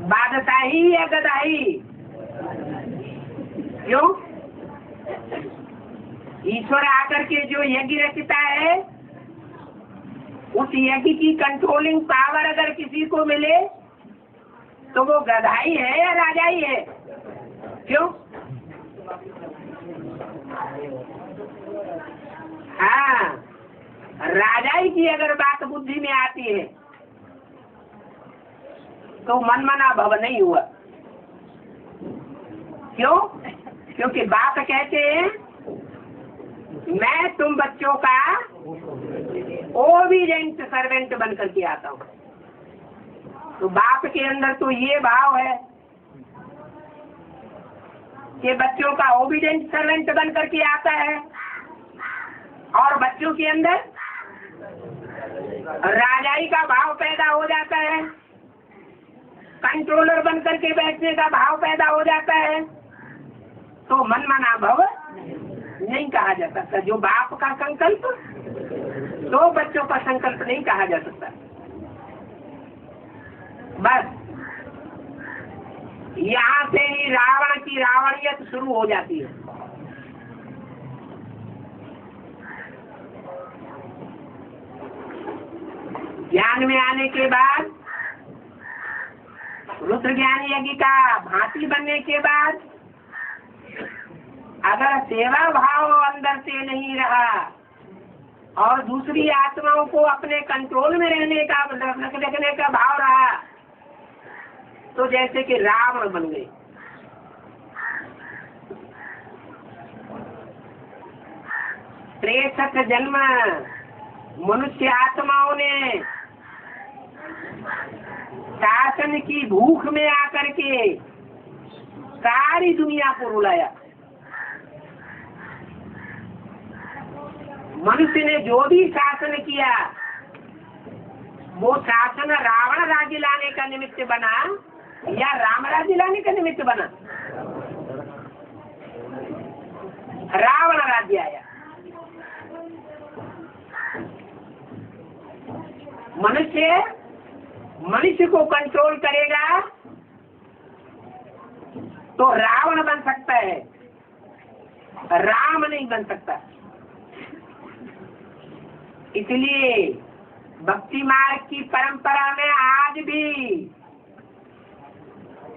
बादशाही या गदाही? क्यों? ईश्वर आकर के जो यज्ञ रचता है, उस यज्ञ की कंट्रोलिंग पावर अगर किसी को मिले तो वो गधाई है या राजाई है? क्यों? हाँ, राजाई की अगर बात बुद्धि में आती है तो मनमना भव नहीं हुआ। क्यों? क्योंकि बाप कहते हैं मैं तुम बच्चों का ओबीडिएंट सर्वेंट बन करके आता हूँ। तो बाप के अंदर तो ये भाव है कि बच्चों का ओबीडिएंट सर्वेंट बन करके आता है, और बच्चों के अंदर राजाई का भाव पैदा हो जाता है, कंट्रोलर बन करके बैठने का भाव पैदा हो जाता है। तो मनमना भव नहीं कहा जा सकता। जो बाप का संकल्प, तो बच्चों का संकल्प नहीं कहा जा सकता। बस यहाँ से ही रावण की रावणियत शुरू हो जाती है। ज्ञान में आने के बाद, रुद्र ज्ञान यज्ञ का भांति बनने के बाद, अगर सेवा भाव अंदर से नहीं रहा और दूसरी आत्माओं को अपने कंट्रोल में रखने का भाव रहा, तो जैसे कि रावण बन गए। त्रेसठ जन्म मनुष्य आत्माओं ने शासन की भूख में आकर के सारी दुनिया को रुलाया। मनुष्य ने जो भी शासन किया, वो शासन रावण राज्य लाने का निमित्त बना या राम राज्य लाने का निमित्त बना? रावण राज्य आया। मनुष्य को कंट्रोल करेगा तो रावण बन सकता है, राम नहीं बन सकता। इसलिए भक्ति मार्ग की परंपरा में आज भी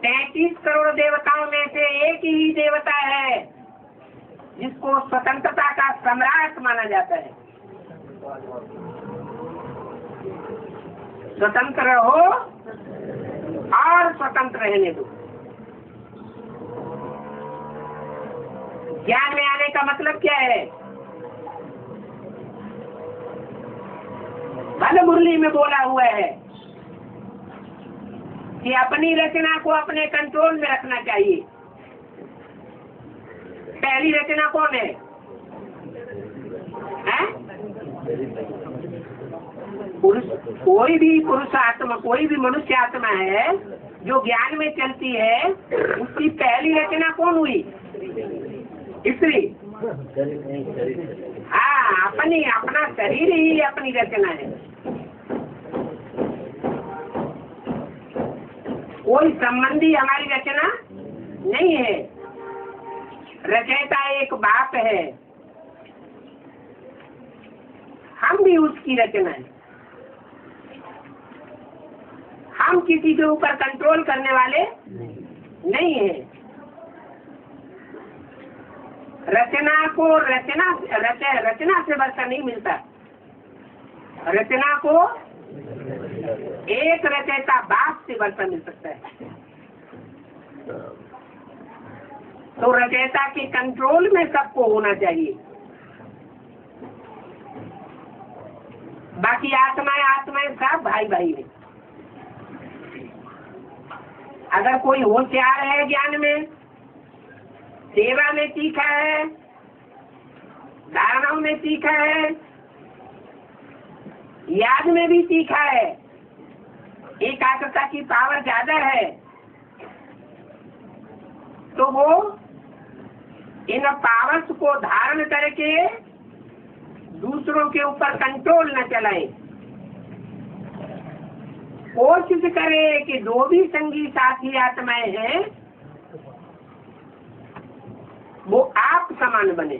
33 करोड़ देवताओं में से एक ही देवता है जिसको स्वतंत्रता का सम्राट माना जाता है। स्वतंत्र रहो और स्वतंत्र रहने दो। ज्ञान में आने का मतलब क्या है? भल मुरली में बोला हुआ है कि अपनी रचना को अपने कंट्रोल में रखना चाहिए। पहली रचना कौन है? पुरुष। कोई भी पुरुष आत्मा, कोई भी मनुष्य आत्मा है जो ज्ञान में चलती है, उसकी पहली रचना कौन हुई? स्त्री। हाँ, अपना शरीर ही अपनी रचना है। कोई संबंधी हमारी रचना नहीं है। रचयिता एक बाप है, हम भी उसकी रचना है। हम किसी के ऊपर कंट्रोल करने वाले नहीं है। रचना को रचना से वर्षा नहीं मिलता। रचना को एक रचयिता बाप से वर्षा मिल सकता है। तो रचयिता के कंट्रोल में सबको होना चाहिए। बाकी आत्माएं सब भाई भाई है। अगर कोई होशियार है, ज्ञान में, सेवा में सीखा है, धारणाओं में सीखा है, याद में भी सीखा है, एकाग्रता की पावर ज्यादा है, तो वो इन पावर्स को धारण करके दूसरों के ऊपर कंट्रोल न चलाए। कोशिश करे कि जो भी संगी साथी आत्माएं हैं वो आप समान बने।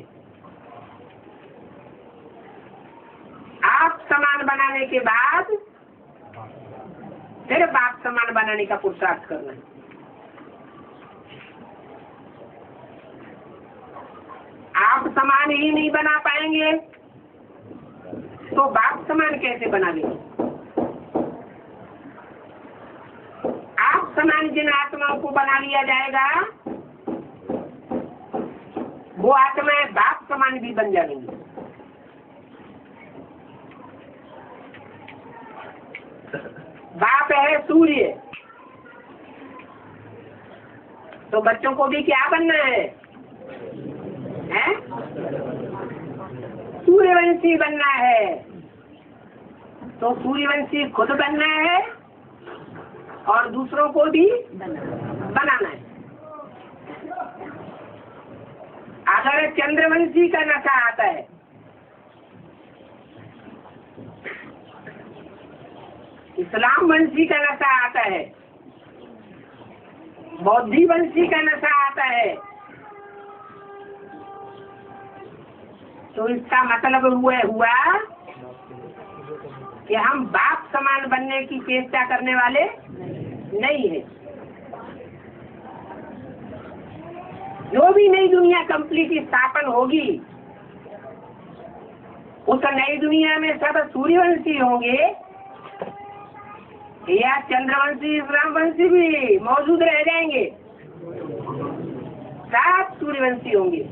आप समान बनाने के बाद फिर बाप समान बनाने का पुरुषार्थ करना है। आप समान ही नहीं बना पाएंगे तो बाप समान कैसे बना लेंगे? आप समान जिन आत्माओं को बना लिया जाएगा वो आत्माएं बाप समान भी बन जाएंगी। बाप है सूर्य, तो बच्चों को भी क्या बनना है? सूर्यवंशी बनना है। तो सूर्यवंशी खुद बनना है और दूसरों को भी बनाना है। अगर चंद्रवंशी का नशा आता है, इस्लाम वंशी का नशा आता है, बौद्धि वंशी का नशा आता है, तो इसका मतलब हुआ कि हम बाप समान बनने की चेष्टा करने वाले नहीं है। जो भी नई दुनिया कंप्लीट स्थापन होगी उस नई दुनिया में सब सूर्यवंशी होंगे या चंद्रवंशी इस्लामवंशी भी मौजूद रह जाएंगे, सब सूर्यवंशी होंगे।